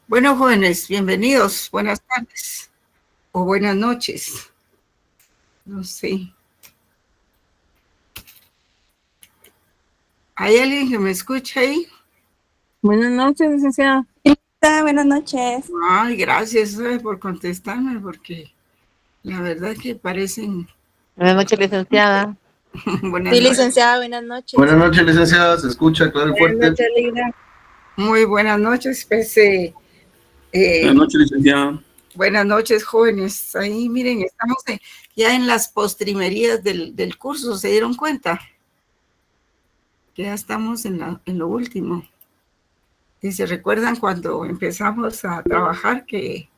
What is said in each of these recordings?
Bueno, jóvenes, bienvenidos. Buenas tardes o buenas noches. No sé. ¿Hay alguien que me escucha ahí? Buenas noches, licenciada. Buenas noches. Ay, gracias por contestarme, porque la verdad que parecen... Buenas noches, licenciada. Buenas Sí, noches. licenciada, buenas noches. Buenas noches, licenciada. Se escucha claro y fuerte. Buenas noches, Lina. Muy buenas noches. Pues, Buenas noches, licenciada. buenas noches, jóvenes. Ahí, miren, estamos ya en las postrimerías del curso. ¿Se dieron cuenta? Que ya estamos en lo último. Y se recuerdan cuando empezamos a trabajar que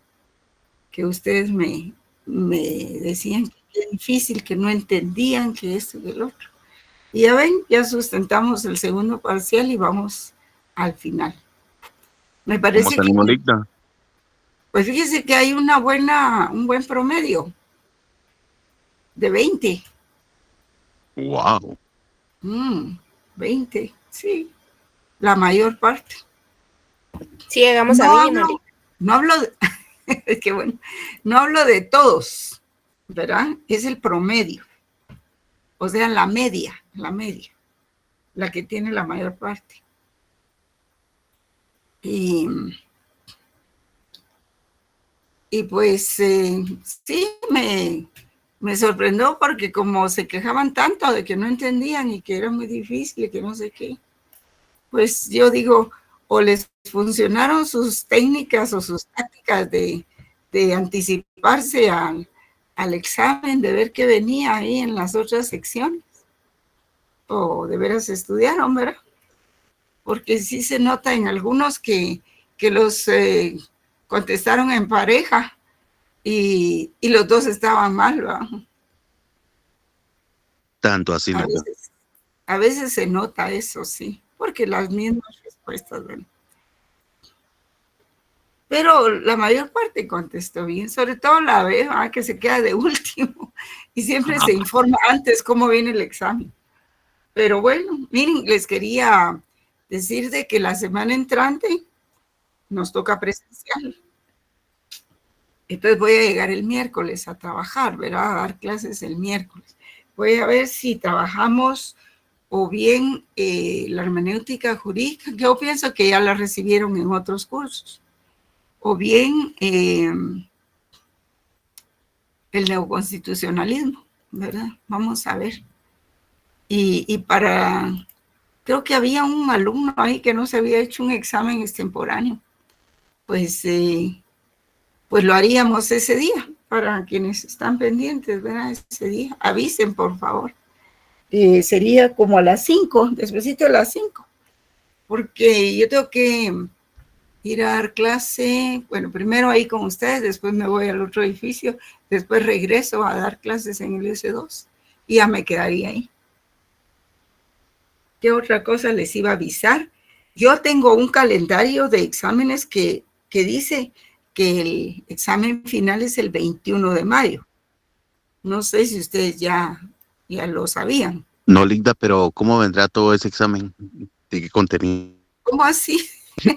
ustedes me decían que era difícil, que no entendían, que esto y el otro. Y ya ven, ya sustentamos el segundo parcial y vamos al final. Me parece ¿Cómo salimos, Ligda? pues fíjese que hay un buen promedio de 20. Wow. 20, sí, la mayor parte. Sí, llegamos a 20, ¿no? No hablo de, es que bueno, no hablo de todos, ¿verdad? Es el promedio. O sea, la media, la que tiene la mayor parte. Y pues sí, me sorprendió porque como se quejaban tanto de que no entendían y que era muy difícil y que no sé qué, pues yo digo, o les funcionaron sus técnicas o sus tácticas de anticiparse al examen, de ver qué venía ahí en las otras secciones, o de veras estudiaron, ¿verdad? Porque sí se nota en algunos que los contestaron en pareja y los dos estaban mal, ¿verdad? Tanto así, Ligda. A veces se nota eso, sí, porque las mismas respuestas, ¿verdad? Pero la mayor parte contestó bien, sobre todo la B, que se queda de último y siempre se informa antes cómo viene el examen. Pero bueno, miren, les quería decir de que la semana entrante nos toca presencial. Entonces voy a llegar el miércoles a trabajar, ¿verdad? A dar clases el miércoles. Voy a ver si trabajamos o bien la hermenéutica jurídica, que yo pienso que ya la recibieron en otros cursos, o bien el neoconstitucionalismo, ¿verdad? Vamos a ver. Creo que había un alumno ahí que no se había hecho un examen extemporáneo, pues lo haríamos ese día, para quienes están pendientes, ¿verdad? Ese día, avisen, por favor. Sería como a las 5, despuesito de las 5, porque yo tengo que ir a dar clase, bueno, primero ahí con ustedes, después me voy al otro edificio, después regreso a dar clases en el S2 y ya me quedaría ahí. ¿Qué otra cosa les iba a avisar? Yo tengo un calendario de exámenes que dice que el examen final es el 21 de mayo. No sé si ustedes ya lo sabían. No, Ligda, pero ¿cómo vendrá todo ese examen? ¿De qué contenido? ¿Cómo así?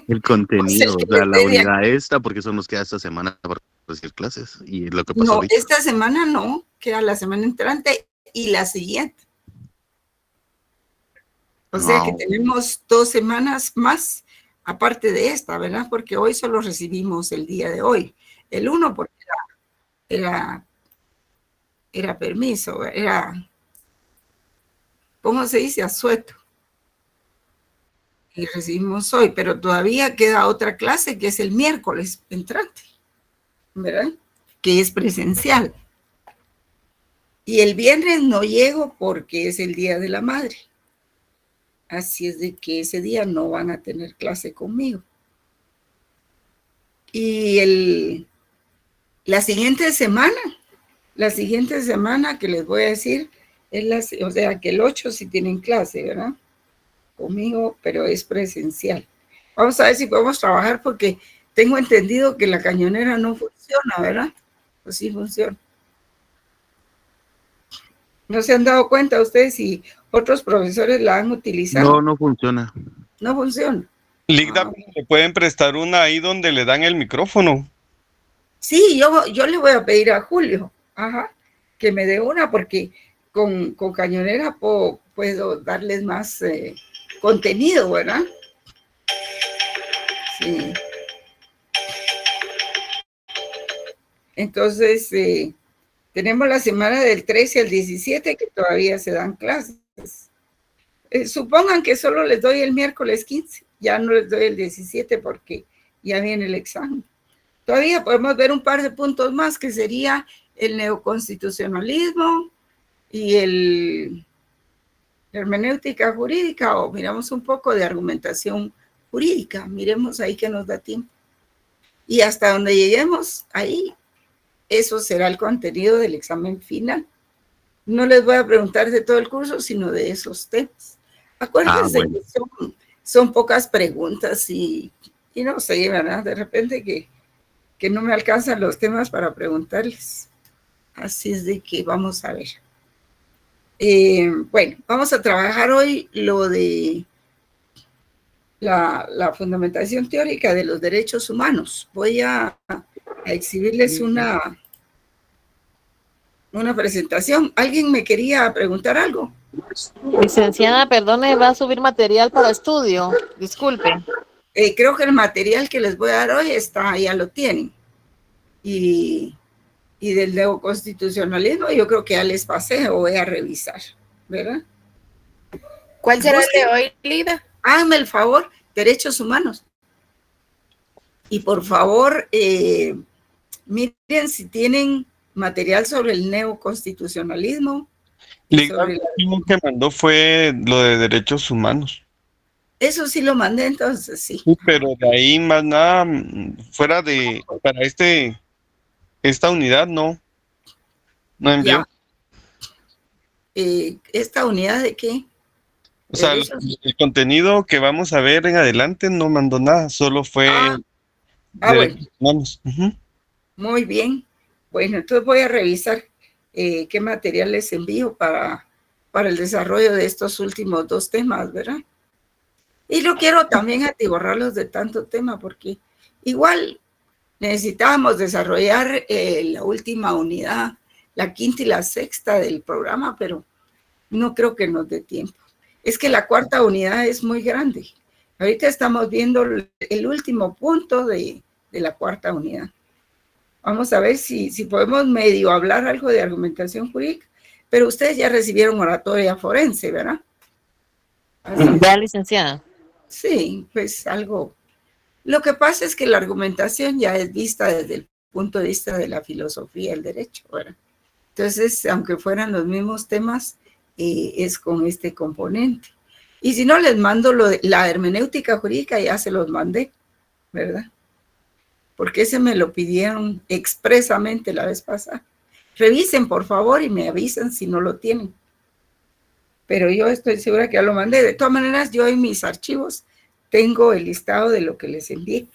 El contenido, Pues o sea, la unidad esta, porque eso nos queda esta semana para recibir clases. Y lo que pasó no, ahorita. esta semana no, queda la semana entrante y la siguiente. O sea que tenemos 2 semanas más, aparte de esta, ¿verdad? Porque hoy solo recibimos el día de hoy. El 1 porque era permiso, ¿cómo se dice? Asueto. Y recibimos hoy, pero todavía queda otra clase que es el miércoles entrante, ¿verdad? Que es presencial. Y el viernes no llego porque es el Día de la Madre. Así es de que ese día no van a tener clase conmigo. Y la siguiente semana que les voy a decir, o sea, que el 8 sí tienen clase, ¿verdad? Conmigo, pero es presencial. Vamos a ver si podemos trabajar porque tengo entendido que la cañonera no funciona, ¿verdad? Pues sí funciona. ¿No se han dado cuenta ustedes si otros profesores la han utilizado? No funciona. No funciona. Ligda, ¿le pueden prestar una ahí donde le dan el micrófono? Sí, yo le voy a pedir a Julio, que me dé una, porque con Cañonera puedo darles más contenido, ¿verdad? Sí. Entonces, tenemos la semana del 13 al 17 que todavía se dan clases. Supongan que solo les doy el miércoles 15, ya no les doy el 17 porque ya viene el examen. Todavía podemos ver un par de puntos más, que sería el neoconstitucionalismo y el hermenéutica jurídica, o miramos un poco de argumentación jurídica. Miremos ahí que nos da tiempo. Y hasta donde lleguemos, ahí, eso será el contenido del examen final. No les voy a preguntar de todo el curso, sino de esos temas. Acuérdense bueno. que son pocas preguntas y no sé, ¿verdad? De repente que no me alcanzan los temas para preguntarles. Así es de que vamos a ver. Bueno, vamos a trabajar hoy lo de la fundamentación teórica de los derechos humanos. Voy a exhibirles una presentación. ¿Alguien me quería preguntar algo? Licenciada, perdone, va a subir material para estudio. Disculpe. Creo que el material que les voy a dar hoy ya lo tienen. Y del neoconstitucionalismo yo creo que ya les pasé o voy a revisar, ¿verdad? ¿Cuál será el de hoy, Lida? Háganme el favor, derechos humanos. Y por favor, miren si tienen material sobre el neoconstitucionalismo. Ligda, lo último que mandó fue lo de derechos humanos. Eso sí lo mandé, entonces sí. Sí, pero de ahí más nada, fuera para esta unidad no envió. ¿Esta unidad de qué? O sea, el contenido que vamos a ver en adelante no mandó nada, solo fue derechos humanos. Muy bien. Bueno, entonces voy a revisar qué material les envío para el desarrollo de estos últimos dos temas, ¿verdad? Y no quiero también atiborrarlos de tanto tema, porque igual necesitábamos desarrollar la última unidad, la quinta y la sexta del programa, pero no creo que nos dé tiempo. Es que la cuarta unidad es muy grande. Ahorita estamos viendo el último punto de la cuarta unidad. Vamos a ver si podemos medio hablar algo de argumentación jurídica, pero ustedes ya recibieron oratoria forense, ¿verdad? Ya, licenciada. Sí, pues algo. Lo que pasa es que la argumentación ya es vista desde el punto de vista de la filosofía del derecho, ¿verdad? Entonces, aunque fueran los mismos temas, es con este componente. Y si no, les mando la hermenéutica jurídica, ya se los mandé, ¿verdad? Porque ese me lo pidieron expresamente la vez pasada. Revisen, por favor, y me avisan si no lo tienen. Pero yo estoy segura que ya lo mandé. De todas maneras, yo en mis archivos tengo el listado de lo que les envié.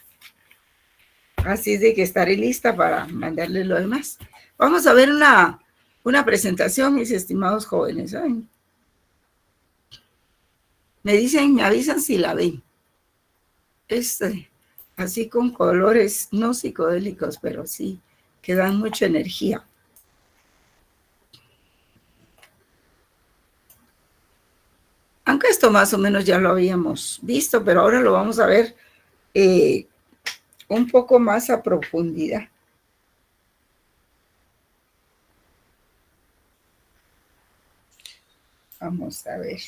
Así es de que estaré lista para mandarles lo demás. Vamos a ver una presentación, mis estimados jóvenes. ¿Saben? Me avisan si la ven. Así con colores no psicodélicos, pero sí que dan mucha energía. Aunque esto más o menos ya lo habíamos visto, pero ahora lo vamos a ver un poco más a profundidad. Vamos a ver.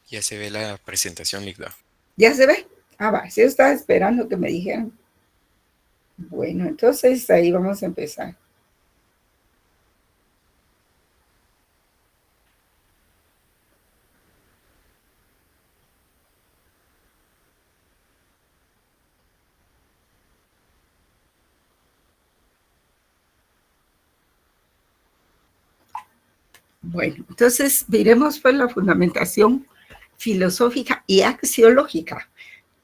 Ya se ve la presentación, Ligda. ¿Ya se ve? Va, sí, yo estaba esperando que me dijeran. Bueno, entonces ahí vamos a empezar. Bueno, entonces miremos pues la fundamentación filosófica y axiológica,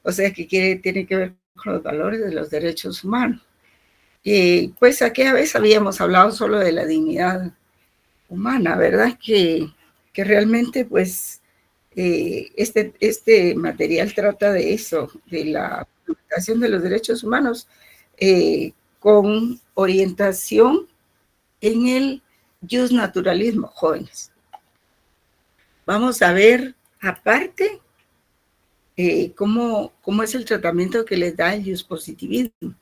o sea, que tiene que ver con los valores de los derechos humanos. Pues aquella vez habíamos hablado solo de la dignidad humana, ¿verdad? Que realmente pues este material trata de eso, de la implementación de los derechos humanos con orientación en el justnaturalismo, jóvenes. Vamos a ver, aparte, cómo es el tratamiento que les da el justpositivismo.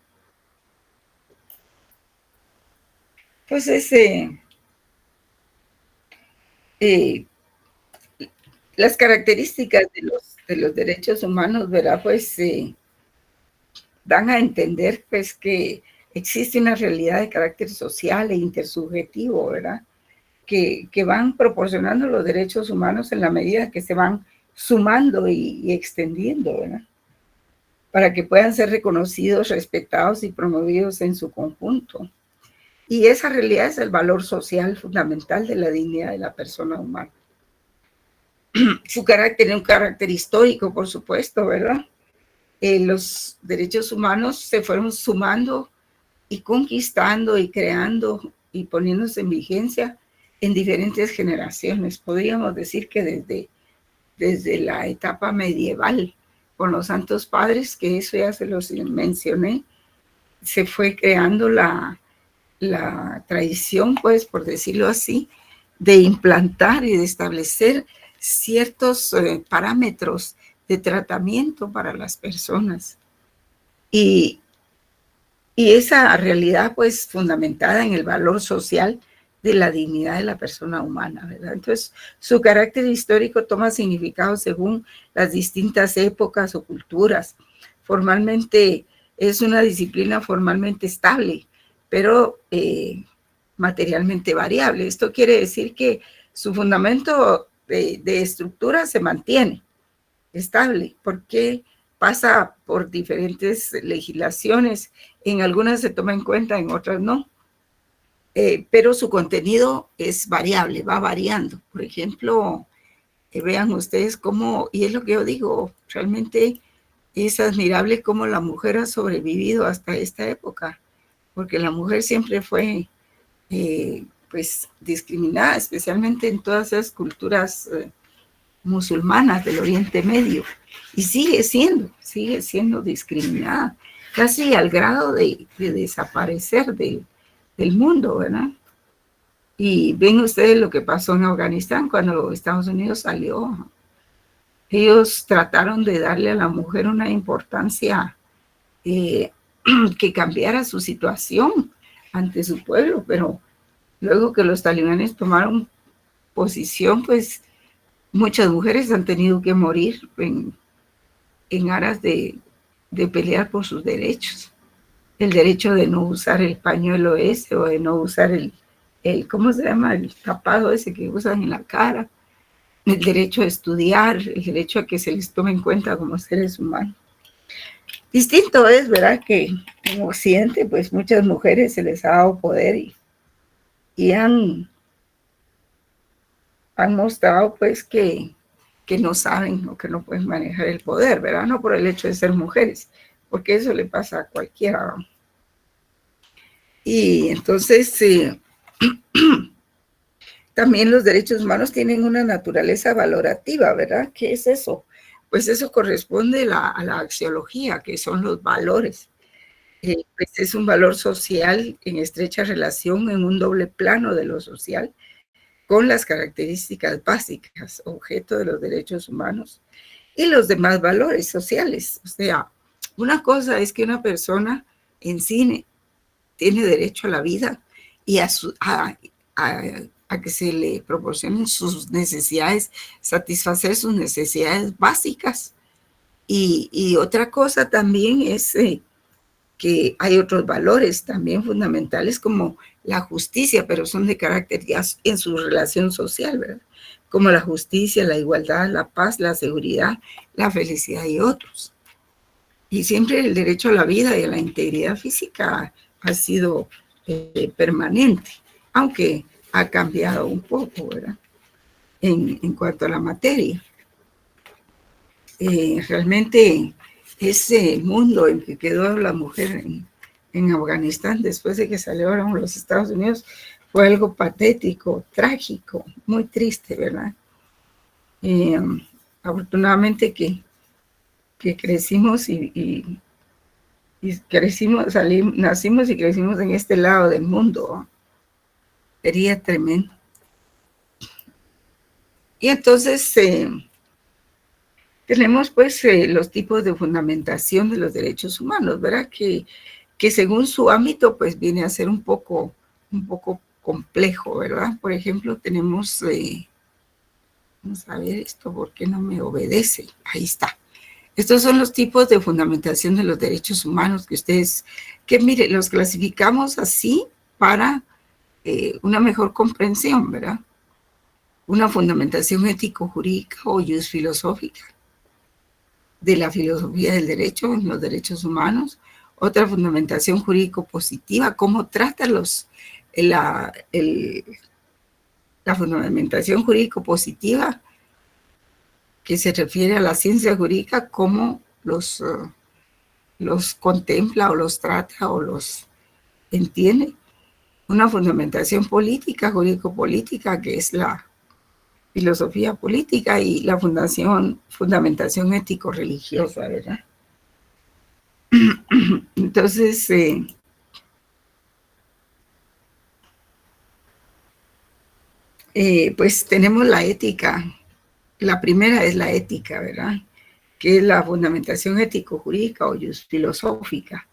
Entonces, las características de los derechos humanos, ¿verdad? Pues dan a entender pues que existe una realidad de carácter social e intersubjetivo, ¿verdad? Que van proporcionando los derechos humanos en la medida que se van sumando y extendiendo, ¿verdad? Para que puedan ser reconocidos, respetados y promovidos en su conjunto. Y esa realidad es el valor social fundamental de la dignidad de la persona humana. Su carácter tiene un carácter histórico, por supuesto, ¿verdad? Los derechos humanos se fueron sumando y conquistando y creando y poniéndose en vigencia en diferentes generaciones. Podríamos decir que desde la etapa medieval, con los santos padres, que eso ya se los mencioné, se fue creando la tradición, pues, por decirlo así, de implantar y de establecer ciertos parámetros de tratamiento para las personas. Y esa realidad, pues, fundamentada en el valor social de la dignidad de la persona humana, ¿verdad? Entonces, su carácter histórico toma significado según las distintas épocas o culturas. Formalmente, es una disciplina formalmente estable, pero materialmente variable. Esto quiere decir que su fundamento de estructura se mantiene estable, porque pasa por diferentes legislaciones. En algunas se toma en cuenta, en otras no. Pero su contenido es variable, va variando. Por ejemplo, vean ustedes cómo, y es lo que yo digo, realmente es admirable cómo la mujer ha sobrevivido hasta esta época, porque la mujer siempre fue pues discriminada, especialmente en todas esas culturas musulmanas del Oriente Medio, y sigue siendo discriminada, casi al grado de desaparecer del mundo, ¿verdad? Y ven ustedes lo que pasó en Afganistán cuando Estados Unidos salió. Ellos trataron de darle a la mujer una importancia que cambiara su situación ante su pueblo, pero luego que los talibanes tomaron posición, pues muchas mujeres han tenido que morir en aras de pelear por sus derechos. El derecho de no usar el pañuelo ese, o de no usar el ¿cómo se llama? El tapado ese que usan en la cara. El derecho a estudiar, el derecho a que se les tome en cuenta como seres humanos. Distinto es, ¿verdad?, que en Occidente, pues muchas mujeres se les ha dado poder y han mostrado, pues, que no saben o que no pueden manejar el poder, ¿verdad? No por el hecho de ser mujeres, porque eso le pasa a cualquiera. Y entonces, también los derechos humanos tienen una naturaleza valorativa, ¿verdad? ¿Qué es eso? Pues eso corresponde a la axiología, que son los valores. Pues es un valor social en estrecha relación en un doble plano de lo social con las características básicas, objeto de los derechos humanos y los demás valores sociales. O sea, una cosa es que una persona en sí tiene derecho a la vida y a que se le proporcionen sus necesidades, satisfacer sus necesidades básicas. Y otra cosa también es que hay otros valores también fundamentales como la justicia, pero son de carácter ya en su relación social, ¿verdad? Como la justicia, la igualdad, la paz, la seguridad, la felicidad y otros. Y siempre el derecho a la vida y a la integridad física ha sido permanente, aunque ha cambiado un poco, ¿verdad? En cuanto a la materia. Realmente ese mundo en que quedó la mujer en Afganistán después de que salieron los Estados Unidos fue algo patético, trágico, muy triste, ¿verdad? afortunadamente que crecimos y crecimos, nacimos y crecimos en este lado del mundo. Sería tremendo. Y entonces tenemos pues los tipos de fundamentación de los derechos humanos, ¿verdad? Que según su ámbito pues viene a ser un poco complejo, ¿verdad? Por ejemplo, tenemos, vamos a ver esto, ¿por qué no me obedece? Ahí está. Estos son los tipos de fundamentación de los derechos humanos que mire, los clasificamos así para una mejor comprensión, ¿verdad? Una fundamentación ético-jurídica o filosófica de la filosofía del derecho en los derechos humanos. Otra fundamentación jurídico-positiva, cómo trata la fundamentación jurídico-positiva que se refiere a la ciencia jurídica, cómo los contempla o los trata o los entiende. Una fundamentación política, jurídico-política, que es la filosofía política, y la fundamentación ético-religiosa, ¿verdad? Entonces, pues tenemos la ética. La primera es la ética, ¿verdad? Que es la fundamentación ético-jurídica o filosófica,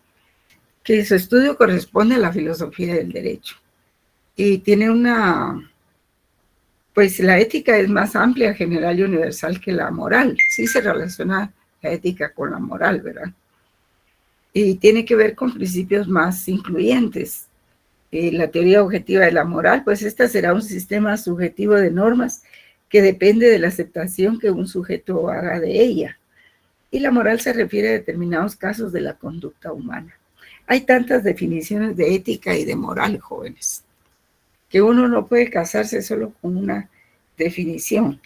que su estudio corresponde a la filosofía del derecho. Y tiene pues la ética es más amplia, general y universal que la moral. Sí se relaciona la ética con la moral, ¿verdad? Y tiene que ver con principios más incluyentes. La teoría objetiva de la moral, pues esta será un sistema subjetivo de normas que depende de la aceptación que un sujeto haga de ella. Y la moral se refiere a determinados casos de la conducta humana. Hay tantas definiciones de ética y de moral, jóvenes, que uno no puede casarse solo con una definición.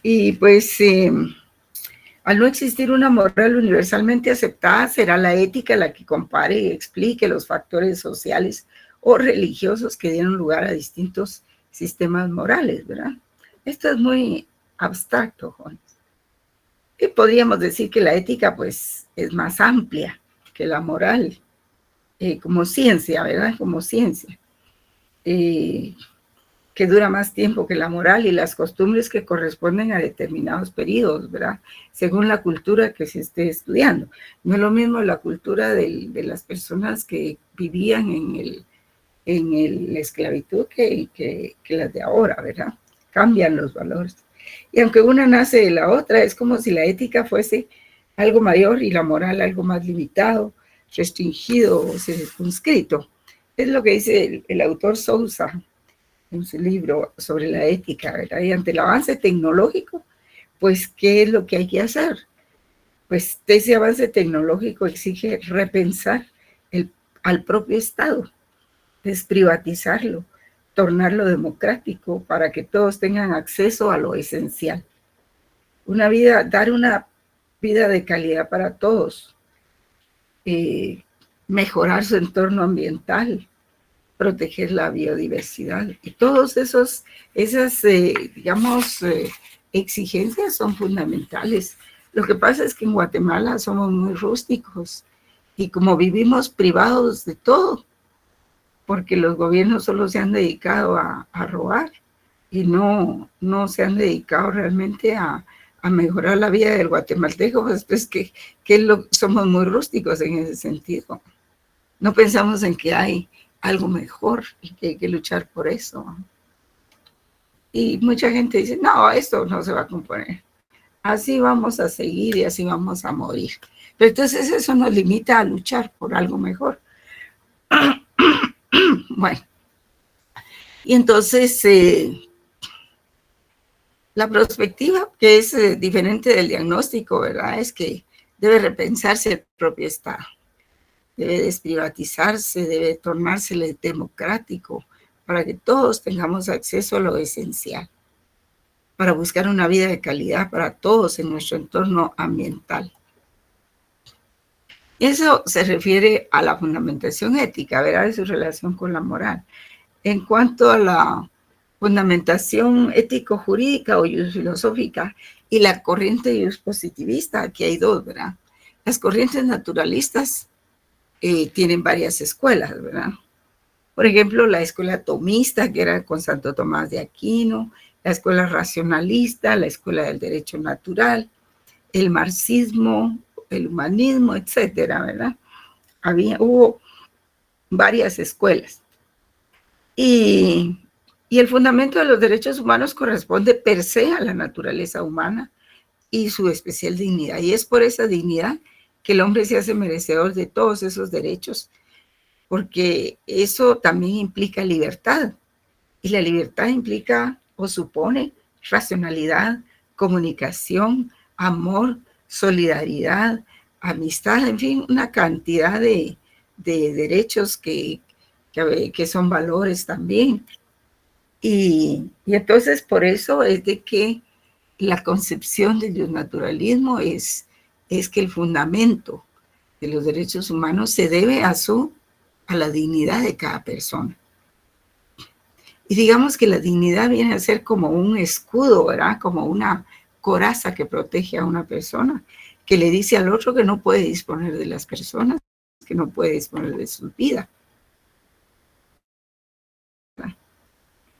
Y pues, al no existir una moral universalmente aceptada, será la ética la que compare y explique los factores sociales o religiosos que dieron lugar a distintos sistemas morales, ¿verdad? Esto es muy abstracto, jóvenes. Y podríamos decir que la ética, pues, es más amplia que la moral, como ciencia, ¿verdad? Como ciencia, que dura más tiempo que la moral y las costumbres que corresponden a determinados periodos, ¿verdad? Según la cultura que se esté estudiando. No es lo mismo la cultura de las personas que vivían en la esclavitud que las de ahora, ¿verdad? Cambian los valores. Y aunque una nace de la otra, es como si la ética fuese algo mayor y la moral algo más limitado, restringido o circunscrito. Es lo que dice el autor Sousa en su libro sobre la ética, ¿verdad? Y ante el avance tecnológico, pues, ¿qué es lo que hay que hacer? Pues ese avance tecnológico exige repensar al propio Estado, desprivatizarlo, tornarlo democrático para que todos tengan acceso a lo esencial. Dar una vida de calidad para todos, mejorar su entorno ambiental, proteger la biodiversidad. Y todas esas exigencias son fundamentales. Lo que pasa es que en Guatemala somos muy rústicos y como vivimos privados de todo, porque los gobiernos solo se han dedicado a robar y no se han dedicado realmente a mejorar la vida del guatemalteco, pues que somos muy rústicos en ese sentido. No pensamos en que hay algo mejor y que hay que luchar por eso. Y mucha gente dice, no, esto no se va a componer. Así vamos a seguir y así vamos a morir. Pero entonces eso nos limita a luchar por algo mejor. Bueno, y entonces la perspectiva, que es diferente del diagnóstico, ¿verdad? Es que debe repensarse el propio Estado, debe desprivatizarse, debe tornársele democrático para que todos tengamos acceso a lo esencial, para buscar una vida de calidad para todos en nuestro entorno ambiental. Eso se refiere a la fundamentación ética, ¿verdad? De su relación con la moral. En cuanto a la fundamentación ético-jurídica o filosófica y la corriente positivista, aquí hay dos, ¿verdad? Las corrientes naturalistas tienen varias escuelas, ¿verdad? Por ejemplo, la escuela tomista, que era con Santo Tomás de Aquino, la escuela racionalista, la escuela del derecho natural, el marxismo, el humanismo, etcétera, ¿verdad? Hubo varias escuelas. Y el fundamento de los derechos humanos corresponde per se a la naturaleza humana y su especial dignidad. Y es por esa dignidad que el hombre se hace merecedor de todos esos derechos, porque eso también implica libertad. Y la libertad implica o supone racionalidad, comunicación, amor, solidaridad, amistad, en fin, una cantidad de derechos que son valores también. Y entonces por eso es de que la concepción del naturalismo es que el fundamento de los derechos humanos se debe a la dignidad de cada persona. Y digamos que la dignidad viene a ser como un escudo, ¿verdad? Como una coraza que protege a una persona, que le dice al otro que no puede disponer de las personas, que no puede disponer de su vida. En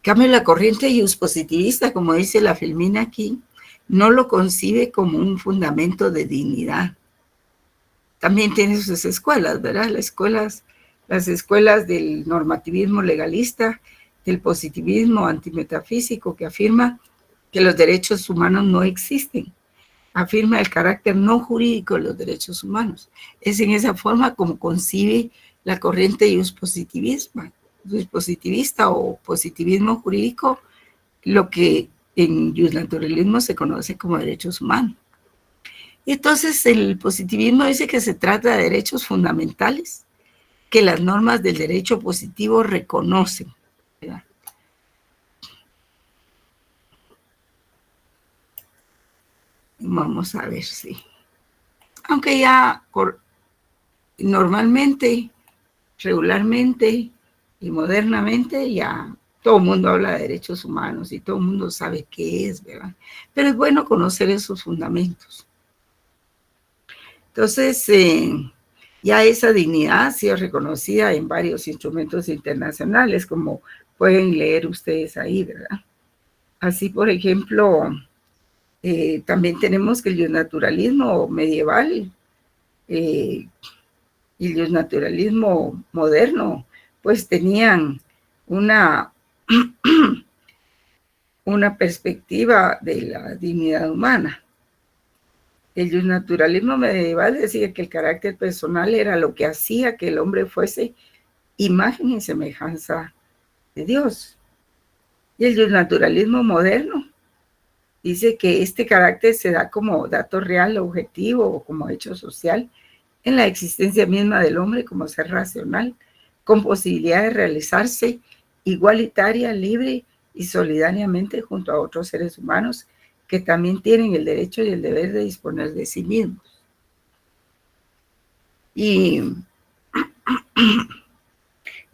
cambio, la corriente positivista, como dice la Filmina aquí, no lo concibe como un fundamento de dignidad. También tiene sus escuelas, ¿verdad? Las escuelas del normativismo legalista, del positivismo antimetafísico, que afirma que los derechos humanos no existen. Afirma el carácter no jurídico de los derechos humanos. Es en esa forma como concibe la corriente positivista o positivismo jurídico, lo que en naturalismo se conoce como derechos humanos. Y entonces el positivismo dice que se trata de derechos fundamentales que las normas del derecho positivo reconocen, ¿verdad? Vamos a ver si. Aunque ya normalmente, regularmente y modernamente ya todo el mundo habla de derechos humanos y todo el mundo sabe qué es, ¿verdad? Pero es bueno conocer esos fundamentos. Entonces, ya esa dignidad ha sido reconocida en varios instrumentos internacionales, como pueden leer ustedes ahí, ¿verdad? Así, por ejemplo, también tenemos que el naturalismo medieval y el naturalismo moderno, pues tenían una perspectiva de la dignidad humana. El naturalismo medieval decía que el carácter personal era lo que hacía que el hombre fuese imagen y semejanza de Dios. Y el naturalismo moderno dice que este carácter se da como dato real, objetivo o como hecho social en la existencia misma del hombre como ser racional, con posibilidad de realizarse igualitaria, libre y solidariamente junto a otros seres humanos que también tienen el derecho y el deber de disponer de sí mismos. Y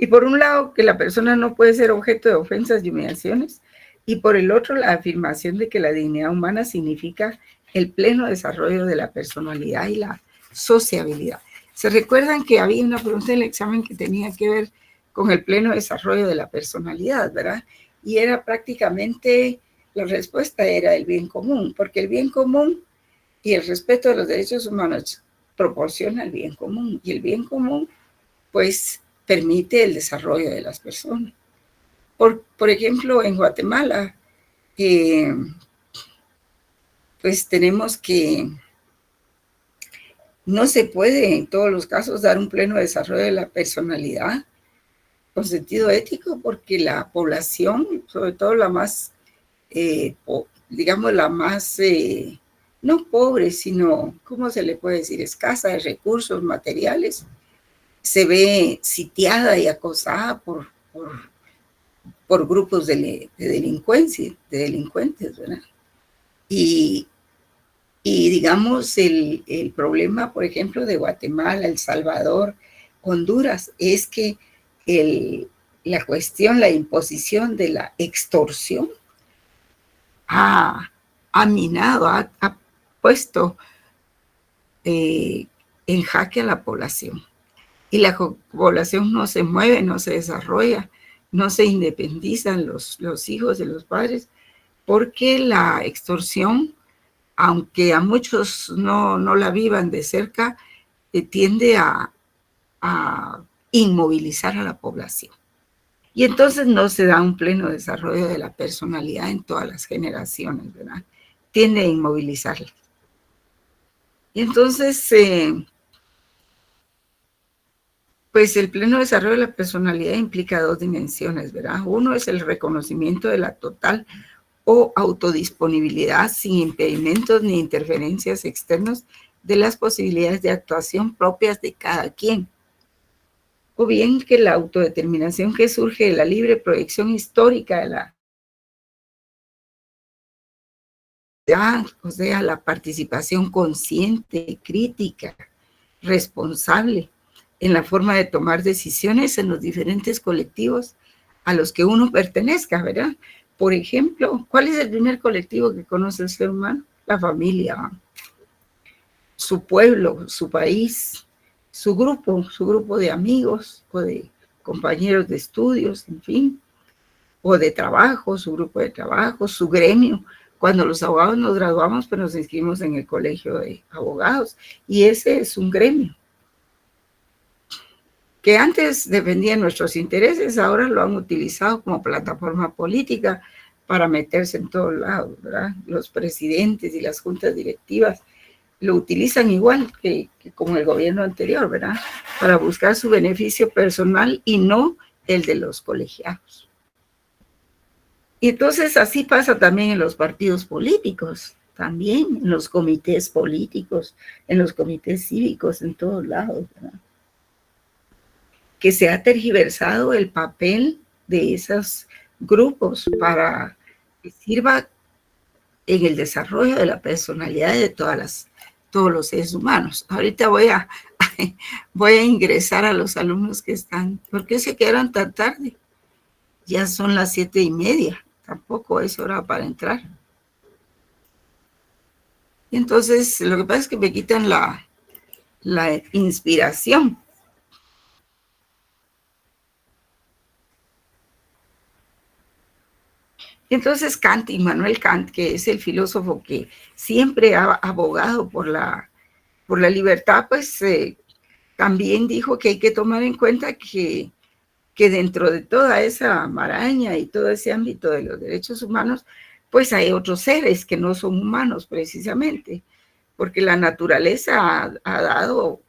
por un lado, que la persona no puede ser objeto de ofensas y humillaciones, y por el otro, la afirmación de que la dignidad humana significa el pleno desarrollo de la personalidad y la sociabilidad. ¿Se recuerdan que había una pregunta en el examen que tenía que ver con el pleno desarrollo de la personalidad, ¿verdad? Y era prácticamente, la respuesta era el bien común, porque el bien común y el respeto de los derechos humanos proporciona el bien común, y el bien común, pues, permite el desarrollo de las personas. Por ejemplo, en Guatemala, pues tenemos que no se puede en todos los casos dar un pleno desarrollo de la personalidad con sentido ético, porque la población, sobre todo la más, digamos, la más, no pobre, sino, ¿cómo se le puede decir?, escasa de recursos materiales, se ve sitiada y acosada por grupos de delincuentes, ¿verdad? Y digamos, el problema, por ejemplo, de Guatemala, El Salvador, Honduras, es que el la cuestión, la imposición de la extorsión ha minado, ha puesto en jaque a la población. Y la población no se mueve, no se desarrolla, no se independizan los hijos de los padres, porque la extorsión, aunque a muchos no la vivan de cerca, tiende a inmovilizar a la población. Y entonces no se da un pleno desarrollo de la personalidad en todas las generaciones, ¿verdad? Tiende a inmovilizarla. Y entonces, pues el pleno desarrollo de la personalidad implica dos dimensiones, ¿verdad? Uno es el reconocimiento de la total o autodisponibilidad sin impedimentos ni interferencias externas de las posibilidades de actuación propias de cada quien. O bien que la autodeterminación que surge de la libre proyección histórica de la o sea, la participación consciente, crítica, responsable en la forma de tomar decisiones en los diferentes colectivos a los que uno pertenezca, ¿verdad? Por ejemplo, ¿cuál es el primer colectivo que conoce el ser humano? La familia, su pueblo, su país, su grupo de amigos o de compañeros de estudios, en fin, o de trabajo, su grupo de trabajo, su gremio. Cuando los abogados nos graduamos, pues nos inscribimos en el colegio de abogados, y ese es un gremio que antes defendía nuestros intereses, ahora lo han utilizado como plataforma política para meterse en todos lados, ¿verdad? Los presidentes y las juntas directivas lo utilizan igual que como el gobierno anterior, ¿verdad? Para buscar su beneficio personal y no el de los colegiados. Y entonces así pasa también en los partidos políticos, también en los comités políticos, en los comités cívicos, en todos lados, ¿verdad? Que se ha tergiversado el papel de esos grupos para que sirva en el desarrollo de la personalidad de todos los seres humanos. Ahorita voy a ingresar a los alumnos que están. ¿Por qué se quedaron tan tarde? Ya son las 7:30. Tampoco es hora para entrar. Y entonces, lo que pasa es que me quitan la inspiración. Entonces Kant, Immanuel Kant, que es el filósofo que siempre ha abogado por la libertad, pues también dijo que hay que tomar en cuenta que dentro de toda esa maraña y todo ese ámbito de los derechos humanos, pues hay otros seres que no son humanos precisamente, porque la naturaleza ha dado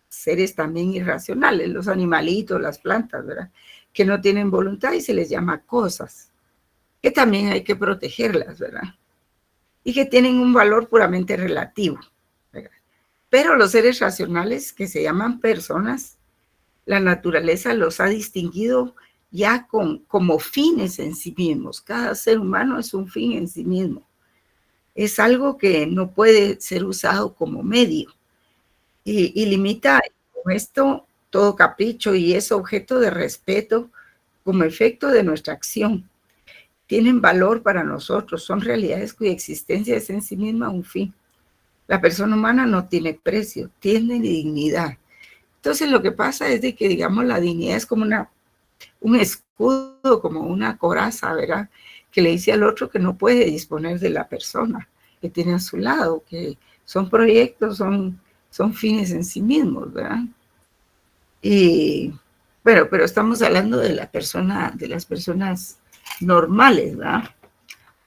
seres también irracionales, los animalitos, las plantas, ¿verdad? Que no tienen voluntad y se les llama cosas, que también hay que protegerlas, ¿verdad? Y que tienen un valor puramente relativo, ¿verdad? Pero los seres racionales, que se llaman personas, la naturaleza los ha distinguido ya como fines en sí mismos. Cada ser humano es un fin en sí mismo. Es algo que no puede ser usado como medio. Y limita con esto todo capricho y es objeto de respeto como efecto de nuestra acción. Tienen valor para nosotros, son realidades cuya existencia es en sí misma un fin. La persona humana no tiene precio, tiene dignidad. Entonces lo que pasa es de que, digamos, la dignidad es como un escudo, como una coraza, ¿verdad? Que le dice al otro que no puede disponer de la persona que tiene a su lado, que son proyectos, son fines en sí mismos, ¿verdad? Y bueno, pero estamos hablando de las personas normales, ¿verdad?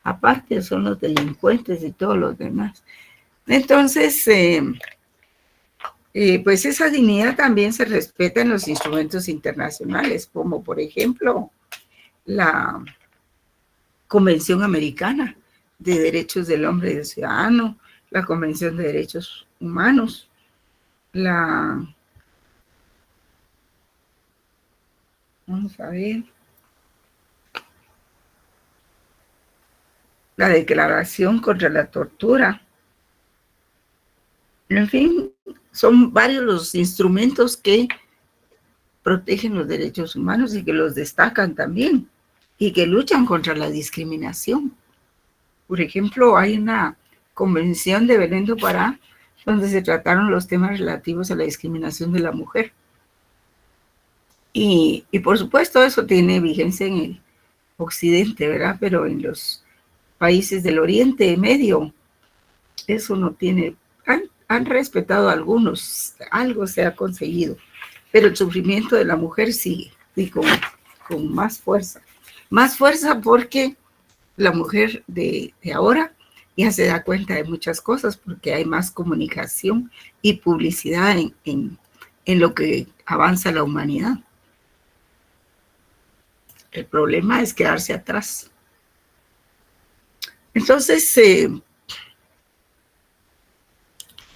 Aparte son los delincuentes y todos los demás. Entonces, pues esa dignidad también se respeta en los instrumentos internacionales, como por ejemplo la Convención Americana de Derechos del Hombre y del Ciudadano, la Convención de Derechos Humanos, vamos a ver, la Declaración contra la Tortura. En fin, son varios los instrumentos que protegen los derechos humanos y que los destacan también y que luchan contra la discriminación. Por ejemplo, hay una convención de Belén do Pará donde se trataron los temas relativos a la discriminación de la mujer. Y por supuesto eso tiene vigencia en el occidente, ¿verdad? Pero en los países del Oriente Medio eso no tiene, han respetado algunos, algo se ha conseguido, pero el sufrimiento de la mujer sigue, y con más fuerza porque la mujer de ahora ya se da cuenta de muchas cosas porque hay más comunicación y publicidad en lo que avanza la humanidad. El problema es quedarse atrás. Entonces,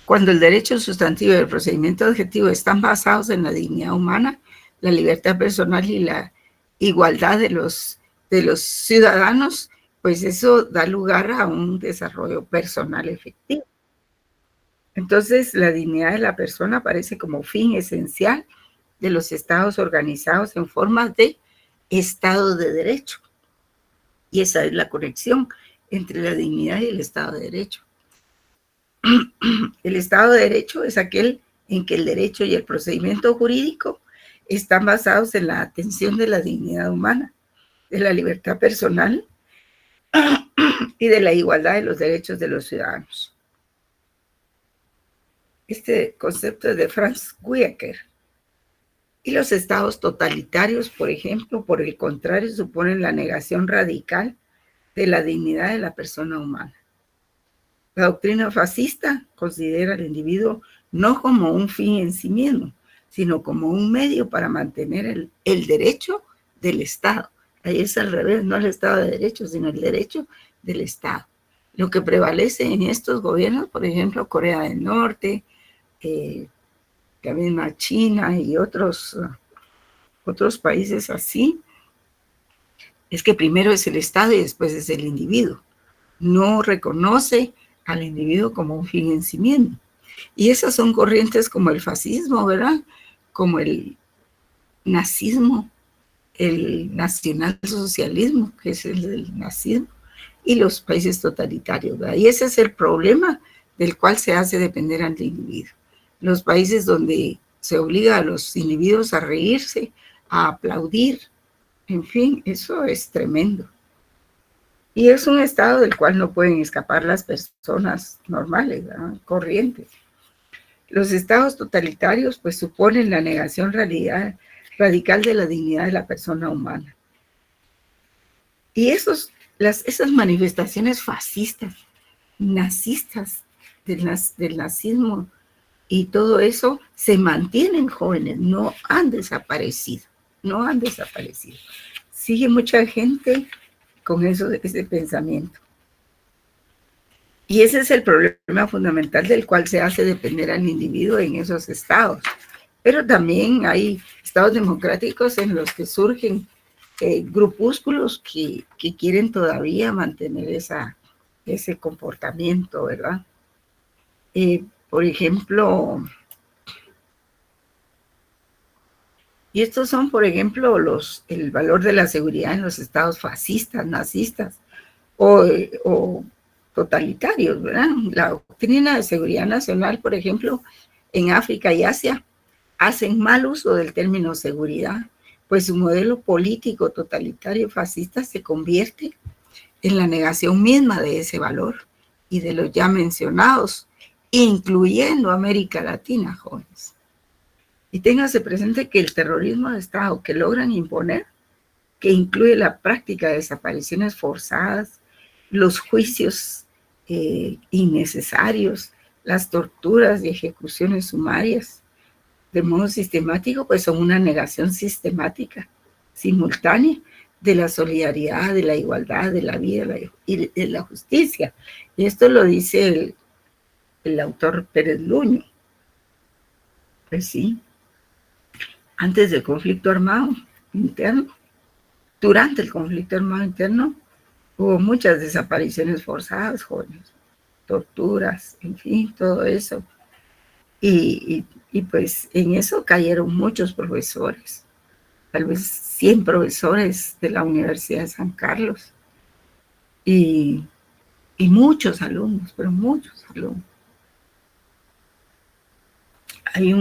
cuando el derecho sustantivo y el procedimiento objetivo están basados en la dignidad humana, la libertad personal y la igualdad de los ciudadanos, pues eso da lugar a un desarrollo personal efectivo. Entonces, la dignidad de la persona aparece como fin esencial de los estados organizados en forma de Estado de Derecho. Y esa es la conexión entre la dignidad y el Estado de Derecho. El Estado de Derecho es aquel en que el derecho y el procedimiento jurídico están basados en la atención de la dignidad humana, de la libertad personal y de la igualdad de los derechos de los ciudadanos. Este concepto es de Franz Guiaker. Y los estados totalitarios, por ejemplo, por el contrario, suponen la negación radical de la dignidad de la persona humana. La doctrina fascista considera al individuo no como un fin en sí mismo, sino como un medio para mantener el derecho del Estado. Ahí es al revés, no el Estado de Derecho, sino el derecho del Estado. Lo que prevalece en estos gobiernos, por ejemplo, Corea del Norte, la misma China y otros países así, es que primero es el Estado y después es el individuo. No reconoce al individuo como un fin en sí mismo. Y esas son corrientes como el fascismo, ¿verdad? Como el nazismo, el nacionalsocialismo, que es el del nazismo, y los países totalitarios, ¿verdad? Y ese es el problema del cual se hace depender al individuo. Los países donde se obliga a los individuos a reírse, a aplaudir, en fin, eso es tremendo. Y es un estado del cual no pueden escapar las personas normales, ¿verdad? Corrientes. Los estados totalitarios pues suponen la negación radical de la dignidad de la persona humana. Y esas manifestaciones fascistas, nazistas del nazismo y todo eso se mantienen jóvenes, no han desaparecido. Sigue mucha gente con ese pensamiento. Y ese es el problema fundamental del cual se hace depender al individuo en esos estados. Pero también hay estados democráticos en los que surgen grupúsculos que quieren todavía mantener ese comportamiento, ¿verdad? Por ejemplo, y estos son, por ejemplo, el valor de la seguridad en los estados fascistas, nazistas o totalitarios, ¿verdad? La doctrina de seguridad nacional, por ejemplo, en África y Asia, hacen mal uso del término seguridad, pues su modelo político totalitario fascista se convierte en la negación misma de ese valor y de los ya mencionados, incluyendo América Latina, jóvenes. Y téngase presente que el terrorismo de Estado que logran imponer, que incluye la práctica de desapariciones forzadas, los juicios innecesarios, las torturas y ejecuciones sumarias de modo sistemático, pues son una negación sistemática, simultánea, de la solidaridad, de la igualdad, de la vida y de la justicia. Y esto lo dice el autor Pérez Luño. Pues sí, antes del conflicto armado interno, durante el conflicto armado interno, hubo muchas desapariciones forzadas, jóvenes, torturas, en fin, todo eso. Y pues en eso cayeron muchos profesores, tal vez 100 profesores de la Universidad de San Carlos y muchos alumnos, pero muchos alumnos. Hay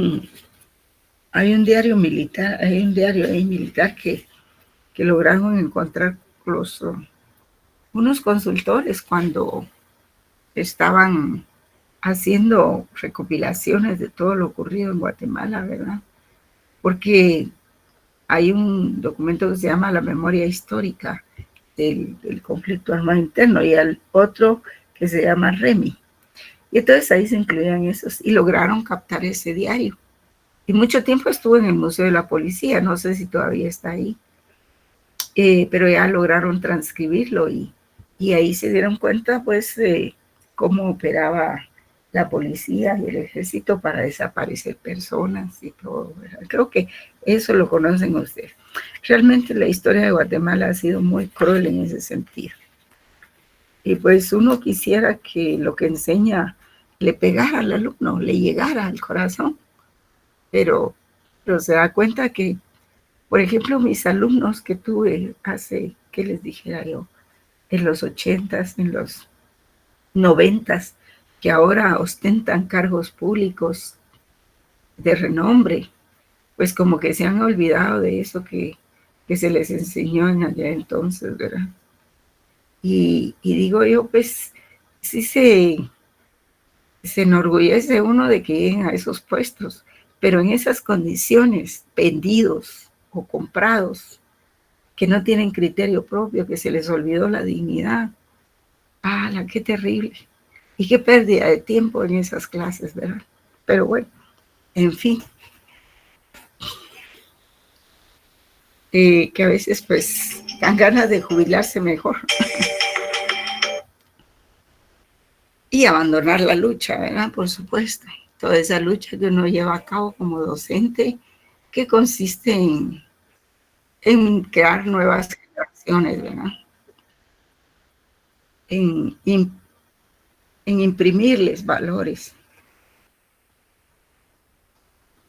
un diario militar, hay un diario ahí militar que lograron encontrar unos consultores cuando estaban haciendo recopilaciones de todo lo ocurrido en Guatemala, ¿verdad? Porque hay un documento que se llama La Memoria Histórica del conflicto armado interno y el otro que se llama REMI. Y entonces ahí se incluían esos y lograron captar ese diario. Y mucho tiempo estuvo en el Museo de la Policía, no sé si todavía está ahí, pero ya lograron transcribirlo y ahí se dieron cuenta pues de cómo operaba la policía y el ejército para desaparecer personas y todo, ¿verdad? Creo que eso lo conocen ustedes. Realmente la historia de Guatemala ha sido muy cruel en ese sentido. Y pues uno quisiera que lo que enseña le pegara al alumno, le llegara al corazón, pero se da cuenta que, por ejemplo, mis alumnos que tuve hace, ¿qué les dijera yo? En los 80s, en los 90s, que ahora ostentan cargos públicos de renombre, pues como que se han olvidado de eso que se les enseñó en allá entonces, ¿verdad? Y digo yo, pues sí se enorgullece uno de que lleguen a esos puestos, pero en esas condiciones, vendidos o comprados, que no tienen criterio propio, que se les olvidó la dignidad. ¡Hala, qué terrible! Y qué pérdida de tiempo en esas clases, ¿verdad? Pero bueno, en fin. Que a veces pues dan ganas de jubilarse mejor. Y abandonar la lucha, ¿verdad? Por supuesto. Toda esa lucha que uno lleva a cabo como docente, que consiste en crear nuevas generaciones, ¿verdad? En imprimirles valores.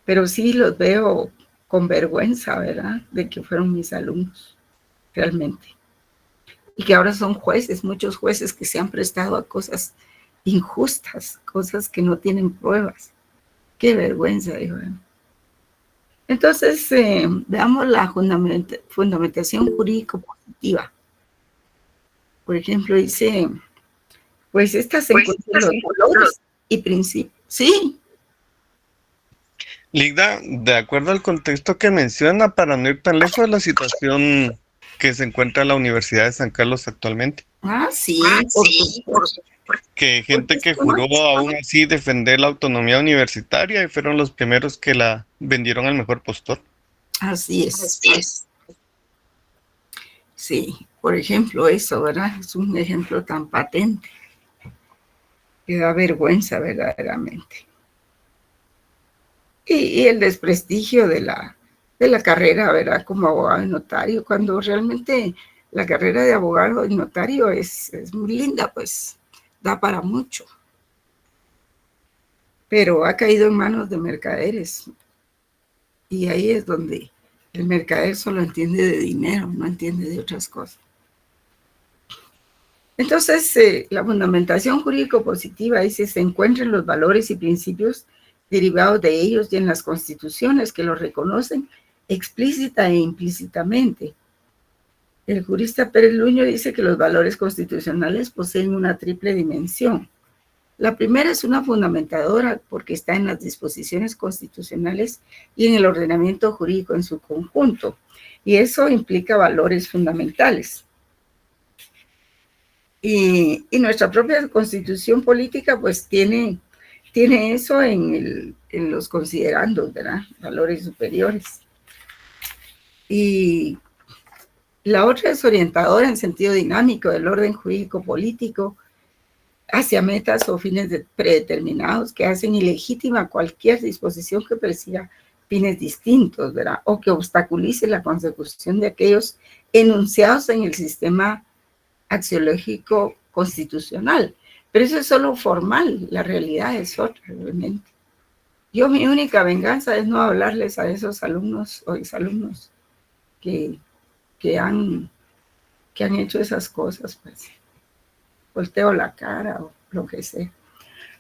Pero sí los veo con vergüenza, ¿verdad? De que fueron mis alumnos, realmente. Y que ahora son jueces, muchos jueces que se han prestado a cosas injustas, cosas que no tienen pruebas. Qué vergüenza, digo. Entonces, veamos la fundamentación jurídico positiva. Por ejemplo, dice, pues estas se encuentran los valores y principios. Sí. Ligda, de acuerdo al contexto que menciona, para no ir tan lejos de la situación que se encuentra la Universidad de San Carlos actualmente. Sí, por supuesto. Que gente que juró aún así defender la autonomía universitaria y fueron los primeros que la vendieron al mejor postor. Así es. Sí, por ejemplo, eso, ¿verdad? Es un ejemplo tan patente que da vergüenza verdaderamente. Y el desprestigio de la carrera, ¿verdad? Como abogado y notario, cuando realmente la carrera de abogado y notario es muy linda, pues da para mucho. Pero ha caído en manos de mercaderes. Y ahí es donde el mercader solo entiende de dinero, no entiende de otras cosas. Entonces, la fundamentación jurídico-positiva dice, se encuentran los valores y principios derivados de ellos y en las constituciones que los reconocen explícita e implícitamente. El jurista Pérez Luño dice que los valores constitucionales poseen una triple dimensión. La primera es una fundamentadora porque está en las disposiciones constitucionales y en el ordenamiento jurídico en su conjunto, y eso implica valores fundamentales. Y nuestra propia constitución política pues tiene eso en los considerandos, ¿verdad? Valores superiores. Y la otra es orientadora en sentido dinámico del orden jurídico político hacia metas o fines predeterminados que hacen ilegítima cualquier disposición que persiga fines distintos, ¿verdad? O que obstaculice la consecución de aquellos enunciados en el sistema axiológico constitucional. Pero eso es solo formal, la realidad es otra realmente. Yo mi única venganza es no hablarles a esos alumnos o exalumnos que han hecho esas cosas, pues. Volteo la cara o lo que sea.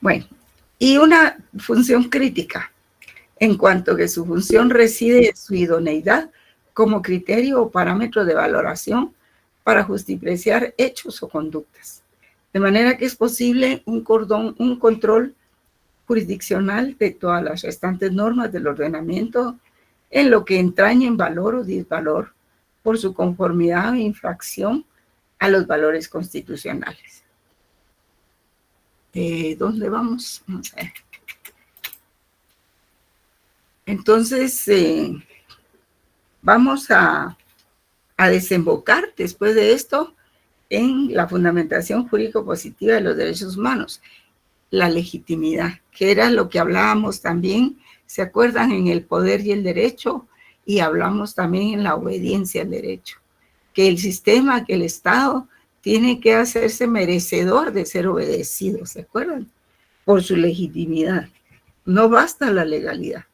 Bueno, y una función crítica, en cuanto que su función reside en su idoneidad como criterio o parámetro de valoración para justipreciar hechos o conductas. De manera que es posible un control jurisdiccional de todas las restantes normas del ordenamiento en lo que entraña en valor o disvalor por su conformidad o infracción a los valores constitucionales. ¿Dónde vamos? Vamos a ver. Entonces, vamos a desembocar después de esto en la fundamentación jurídico-positiva de los derechos humanos, la legitimidad, que era lo que hablábamos también, ¿se acuerdan? En el poder y el derecho, y hablamos también en la obediencia al derecho, que el sistema, que el Estado tiene que hacerse merecedor de ser obedecido, ¿se acuerdan? Por su legitimidad. No basta la legalidad.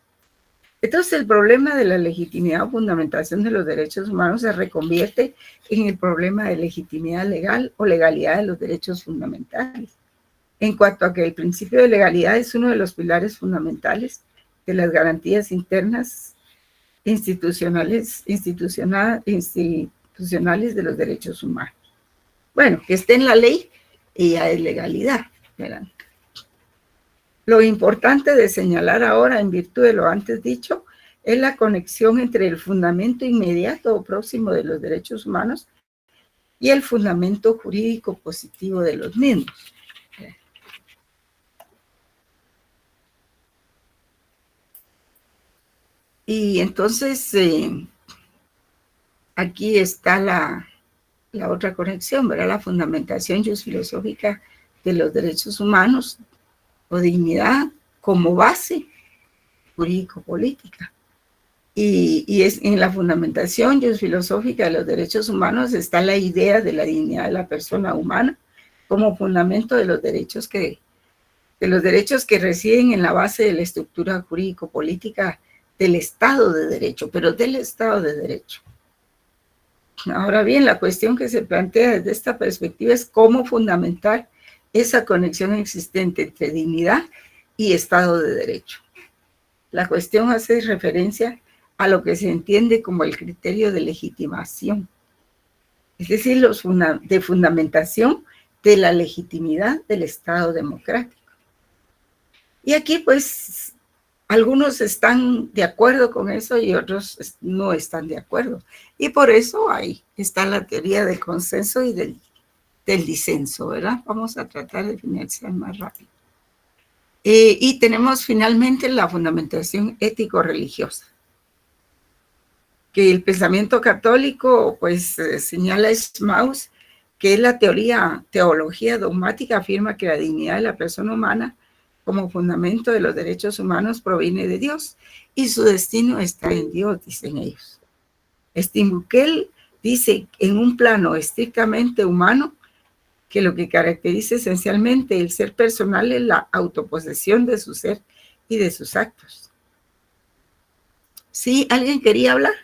Entonces el problema de la legitimidad o fundamentación de los derechos humanos se reconvierte en el problema de legitimidad legal o legalidad de los derechos fundamentales. En cuanto a que el principio de legalidad es uno de los pilares fundamentales de las garantías internas institucionales de los derechos humanos. Bueno, que esté en la ley y ya es legalidad, ¿verdad? Lo importante de señalar ahora, en virtud de lo antes dicho, es la conexión entre el fundamento inmediato o próximo de los derechos humanos y el fundamento jurídico positivo de los mismos. Y entonces, aquí está la otra conexión, ¿verdad? La fundamentación filosófica de los derechos humanos o dignidad como base jurídico-política. Y es en la fundamentación filosófica de los derechos humanos está la idea de la dignidad de la persona humana como fundamento de los derechos que residen en la base de la estructura jurídico-política del Estado de Derecho, pero del Estado de Derecho. Ahora bien, la cuestión que se plantea desde esta perspectiva es cómo fundamentar esa conexión existente entre dignidad y Estado de Derecho. La cuestión hace referencia a lo que se entiende como el criterio de legitimación, es decir, de fundamentación de la legitimidad del Estado democrático. Y aquí, pues, algunos están de acuerdo con eso y otros no están de acuerdo. Y por eso ahí está la teoría del consenso y del disenso, ¿verdad? Vamos a tratar de finalizar más rápido. Y tenemos finalmente la fundamentación ético-religiosa, que el pensamiento católico, pues, señala Schmaus, que es la teología dogmática, afirma que la dignidad de la persona humana como fundamento de los derechos humanos proviene de Dios y su destino está en Dios, dicen ellos. Steinbuckel dice en un plano estrictamente humano que lo que caracteriza esencialmente el ser personal es la autoposesión de su ser y de sus actos. ¿Sí? ¿Alguien quería hablar?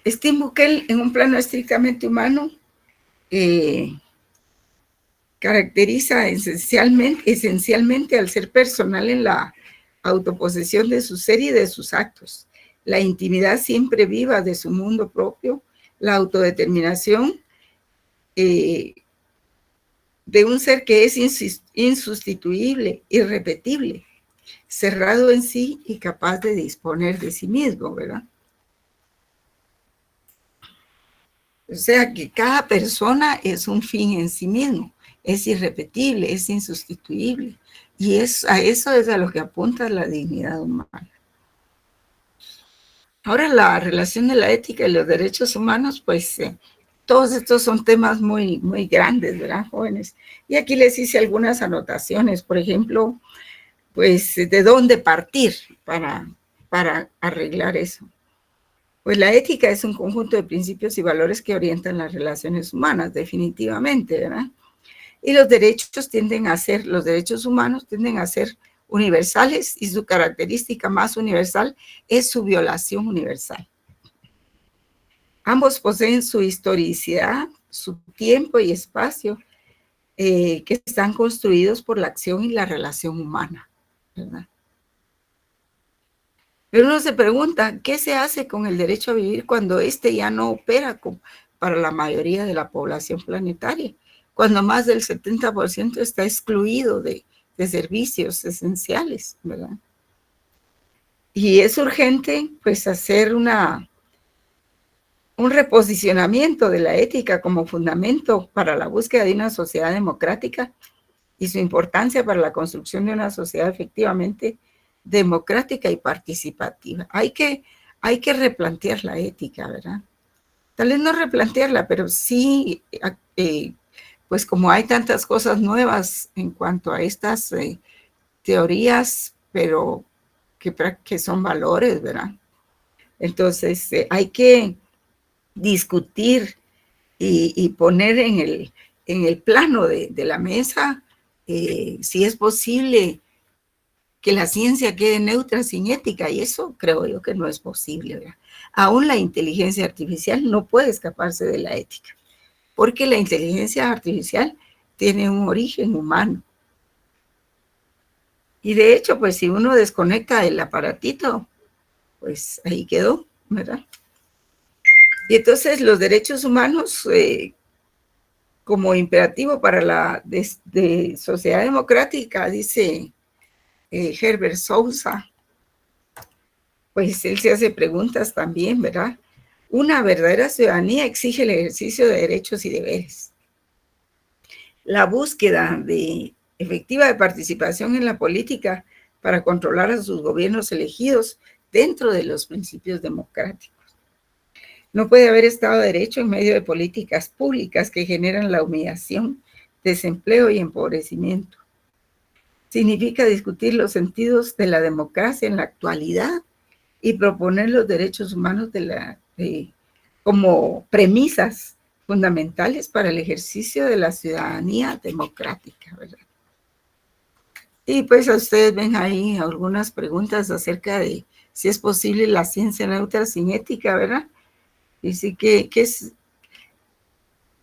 Steinbuckel en un plano estrictamente humano caracteriza esencialmente al ser personal en la autoposesión de su ser y de sus actos, la intimidad siempre viva de su mundo propio, la autodeterminación de un ser que es insustituible, irrepetible, cerrado en sí y capaz de disponer de sí mismo, ¿verdad? O sea que cada persona es un fin en sí mismo, es irrepetible, es insustituible. Y a eso es a lo que apunta la dignidad humana. Ahora, la relación de la ética y los derechos humanos, pues todos estos son temas muy, muy grandes, ¿verdad, jóvenes? Y aquí les hice algunas anotaciones, por ejemplo, pues de dónde partir para arreglar eso. Pues la ética es un conjunto de principios y valores que orientan las relaciones humanas, definitivamente, ¿verdad? Y los derechos los derechos humanos tienden a ser universales y su característica más universal es su violación universal. Ambos poseen su historicidad, su tiempo y espacio que están construidos por la acción y la relación humana, ¿verdad? Pero uno se pregunta, ¿qué se hace con el derecho a vivir cuando este ya no opera para la mayoría de la población planetaria? Cuando más del 70% está excluido de servicios esenciales, ¿verdad? Y es urgente, pues, hacer un reposicionamiento de la ética como fundamento para la búsqueda de una sociedad democrática y su importancia para la construcción de una sociedad efectivamente democrática y participativa. Hay que replantear la ética, ¿verdad? Tal vez no replantearla, pero sí, pues como hay tantas cosas nuevas en cuanto a estas teorías, pero que son valores, ¿verdad? Entonces, hay que discutir y poner en el plano de la mesa si es posible que la ciencia quede neutra sin ética, y eso creo yo que no es posible, ¿verdad? Aún la inteligencia artificial no puede escaparse de la ética, porque la inteligencia artificial tiene un origen humano. Y de hecho, pues si uno desconecta el aparatito, pues ahí quedó, ¿verdad? Y entonces los derechos humanos, como imperativo para la sociedad democrática, dice Herbert Sousa, pues él se hace preguntas también, ¿verdad? Una verdadera ciudadanía exige el ejercicio de derechos y deberes. La búsqueda efectiva de participación en la política para controlar a sus gobiernos elegidos dentro de los principios democráticos. No puede haber Estado de Derecho en medio de políticas públicas que generan la humillación, desempleo y empobrecimiento. Significa discutir los sentidos de la democracia en la actualidad y proponer los derechos humanos como premisas fundamentales para el ejercicio de la ciudadanía democrática, ¿verdad? Y pues a ustedes ven ahí algunas preguntas acerca de si es posible la ciencia neutra sin ética, ¿verdad? Dice que es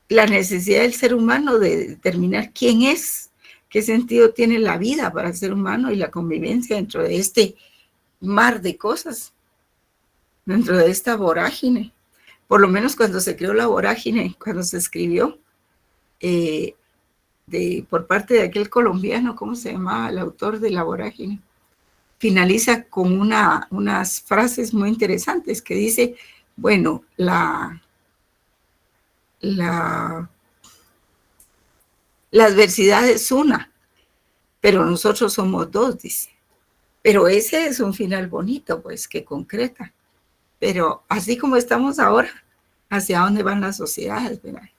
la necesidad del ser humano de determinar quién es, qué sentido tiene la vida para el ser humano y la convivencia dentro de este mar de cosas, dentro de esta vorágine. Por lo menos cuando se creó la vorágine, cuando se escribió por parte de aquel colombiano, ¿cómo se llamaba? El autor de la vorágine. Finaliza con unas frases muy interesantes que dice, bueno, la adversidad es una, pero nosotros somos dos, dice. Pero ese es un final bonito, pues, que concreta. Pero así como estamos ahora, ¿hacia dónde van las sociedades, verdad?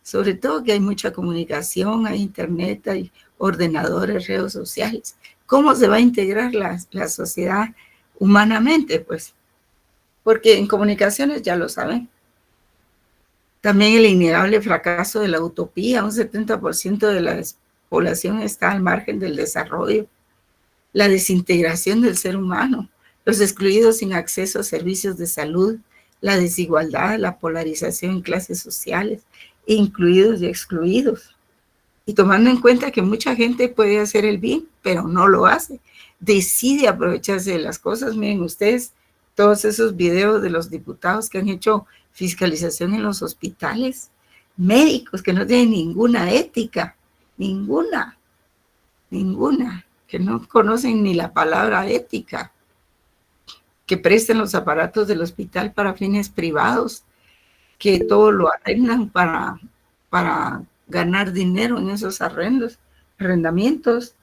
Sobre todo que hay mucha comunicación, hay internet, hay ordenadores, redes sociales. ¿Cómo se va a integrar la sociedad humanamente, pues? Porque en comunicaciones ya lo saben. También el innegable fracaso de la utopía, un 70% de la población está al margen del desarrollo. La desintegración del ser humano, los excluidos sin acceso a servicios de salud, la desigualdad, la polarización en clases sociales, incluidos y excluidos. Y tomando en cuenta que mucha gente puede hacer el bien, pero no lo hace, decide aprovecharse de las cosas. Miren ustedes todos esos videos de los diputados que han hecho fiscalización en los hospitales, médicos que no tienen ninguna ética, ninguna, que no conocen ni la palabra ética, que presten los aparatos del hospital para fines privados, que todo lo arrendan para ganar dinero en esos arrendamientos,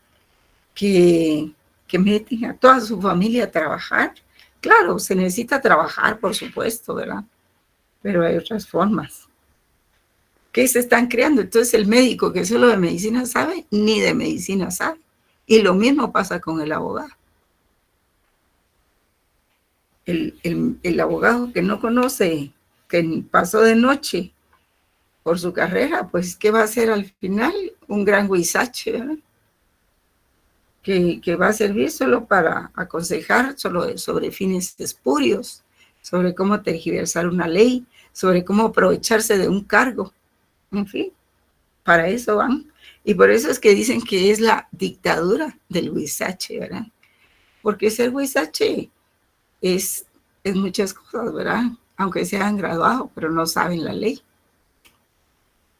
que meten a toda su familia a trabajar. Claro, se necesita trabajar, por supuesto, ¿verdad? Pero hay otras formas que se están creando. Entonces el médico que solo de medicina sabe, ni de medicina sabe. Y lo mismo pasa con el abogado. El abogado que no conoce, que pasó de noche por su carrera, pues ¿qué va a hacer al final? un gran huizache, ¿verdad? Que va a servir solo para aconsejar sobre fines espurios, sobre cómo tergiversar una ley, sobre cómo aprovecharse de un cargo, en fin, para eso van. Y por eso es que dicen que es la dictadura del huizache, ¿verdad? Porque ser huizache es muchas cosas, ¿verdad? Aunque se han graduado, pero no saben la ley.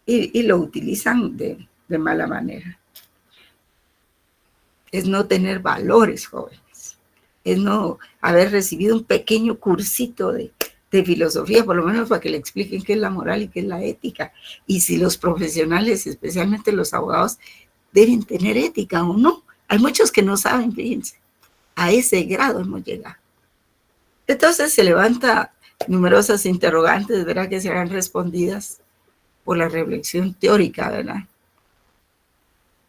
Y lo utilizan de mala manera. Es no tener valores, jóvenes. Es no haber recibido un pequeño cursito de filosofía, por lo menos para que le expliquen qué es la moral y qué es la ética. Y si los profesionales, especialmente los abogados, deben tener ética o no. Hay muchos que no saben, fíjense. A ese grado hemos llegado. Entonces se levanta numerosas interrogantes, ¿verdad? Que serán respondidas por la reflexión teórica, ¿verdad?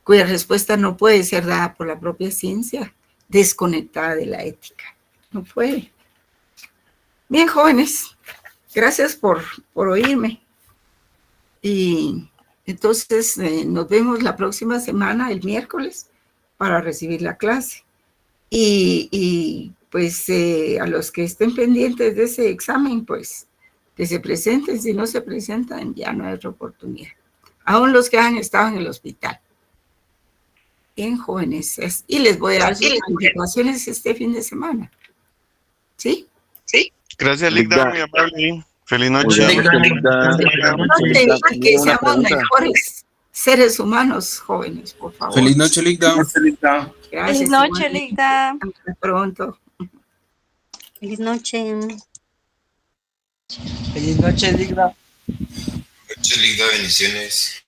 Cuya respuesta no puede ser dada por la propia ciencia, desconectada de la ética. No puede. Bien, jóvenes, gracias por oírme. Y entonces nos vemos la próxima semana, el miércoles, para recibir la clase. Y pues a los que estén pendientes de ese examen, pues que se presenten. Si no se presentan, ya no hay otra oportunidad. Aún los que han estado en el hospital. Bien, jóvenes. Y les voy a dar sus calificaciones este fin de semana. ¿Sí? Sí. Gracias, Ligda, muy amable. Feliz noche. Y que seamos mejores seres humanos, jóvenes, por favor. Feliz noche, Ligda. Gracias. Feliz noche, Ligda. Hasta pronto. Feliz noche. Feliz noche, Ligda. Muchas lindas bendiciones.